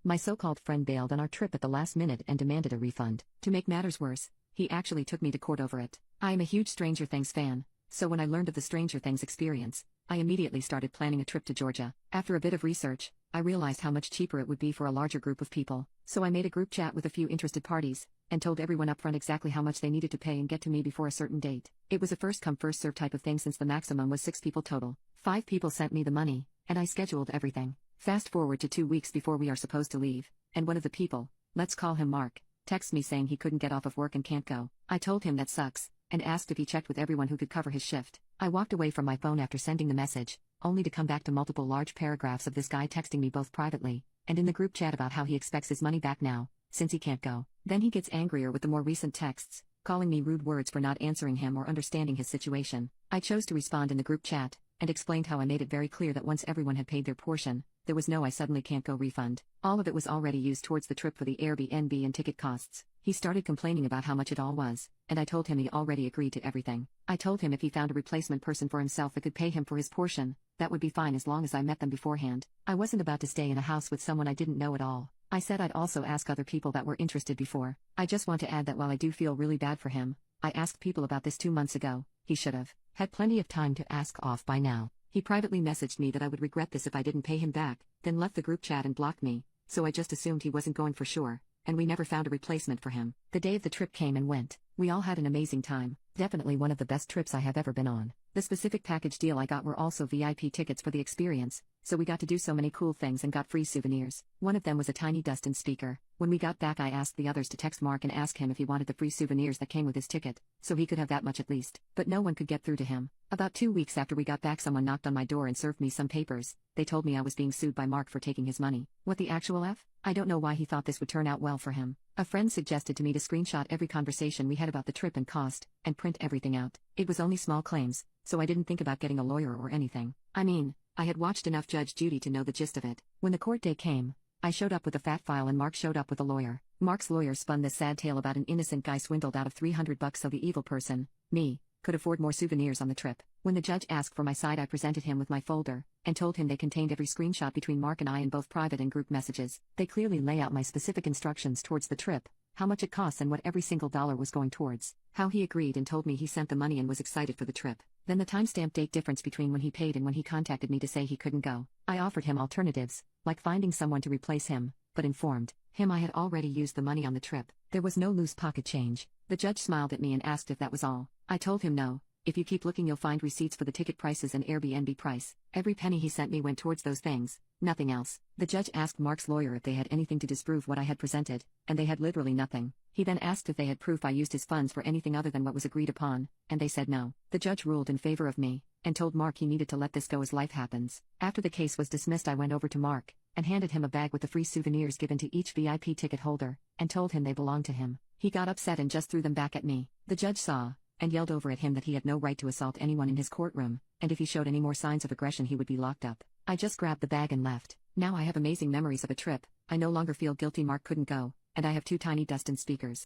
My so-called friend bailed on our trip at the last minute and demanded a refund. To make matters worse, he actually took me to court over it. I am a huge Stranger Things fan, so when I learned of the Stranger Things experience, I immediately started planning a trip to Georgia. After a bit of research, I realized how much cheaper it would be for a larger group of people, so I made a group chat with a few interested parties, and told everyone upfront exactly how much they needed to pay and get to me before a certain date. It was a first-come first-served type of thing since the maximum was 6 people total. 5 people sent me the money, and I scheduled everything. Fast forward to 2 weeks before we are supposed to leave, and one of the people, let's call him Mark, texts me saying he couldn't get off of work and can't go. I told him that sucks, and asked if he checked with everyone who could cover his shift. I walked away from my phone after sending the message, only to come back to multiple large paragraphs of this guy texting me both privately and in the group chat about how he expects his money back now, since he can't go. Then he gets angrier with the more recent texts, calling me rude words for not answering him or understanding his situation. I chose to respond in the group chat, and explained how I made it very clear that once everyone had paid their portion, there was no I suddenly can't go refund. All of it was already used towards the trip for the Airbnb and ticket costs. He started complaining about how much it all was, and I told him he already agreed to everything. I told him if he found a replacement person for himself that could pay him for his portion, that would be fine as long as I met them beforehand. I wasn't about to stay in a house with someone I didn't know at all. I said I'd also ask other people that were interested before. I just want to add that while I do feel really bad for him, I asked people about this 2 months ago. He should have had plenty of time to ask off by now. He privately messaged me that I would regret this if I didn't pay him back, then left the group chat and blocked me, so I just assumed he wasn't going for sure, and we never found a replacement for him. The day of the trip came and went. We all had an amazing time, definitely one of the best trips I have ever been on. The specific package deal I got were also VIP tickets for the experience, so we got to do so many cool things and got free souvenirs. One of them was a tiny Dustin speaker. When we got back, I asked the others to text Mark and ask him if he wanted the free souvenirs that came with his ticket, so he could have that much at least, but no one could get through to him. About 2 weeks after we got back, someone knocked on my door and served me some papers. They told me I was being sued by Mark for taking his money. What the actual F? I don't know why he thought this would turn out well for him. A friend suggested to me to screenshot every conversation we had about the trip and cost, and print everything out. It was only small claims, so I didn't think about getting a lawyer or anything. I mean, I had watched enough Judge Judy to know the gist of it. When the court day came, I showed up with a fat file and Mark showed up with a lawyer. Mark's lawyer spun this sad tale about an innocent guy swindled out of $300 so the evil person, me, could afford more souvenirs on the trip. When the judge asked for my side, I presented him with my folder, and told him they contained every screenshot between Mark and I in both private and group messages. They clearly lay out my specific instructions towards the trip, how much it costs and what every single dollar was going towards, how he agreed and told me he sent the money and was excited for the trip. Then the timestamp date difference between when he paid and when he contacted me to say he couldn't go. I offered him alternatives, like finding someone to replace him, but informed him I had already used the money on the trip. There was no loose pocket change. The judge smiled at me and asked if that was all. I told him no. If you keep looking, you'll find receipts for the ticket prices and Airbnb price. Every penny he sent me went towards those things, nothing else. The judge asked Mark's lawyer if they had anything to disprove what I had presented, and they had literally nothing. He then asked if they had proof I used his funds for anything other than what was agreed upon, and they said no. The judge ruled in favor of me, and told Mark he needed to let this go as life happens. After the case was dismissed, I went over to Mark, and handed him a bag with the free souvenirs given to each VIP ticket holder, and told him they belonged to him. He got upset and just threw them back at me. The judge saw, and yelled over at him that he had no right to assault anyone in his courtroom, and if he showed any more signs of aggression he would be locked up. I just grabbed the bag and left. Now I have amazing memories of a trip. I no longer feel guilty Mark couldn't go, and I have 2 tiny Dustin speakers.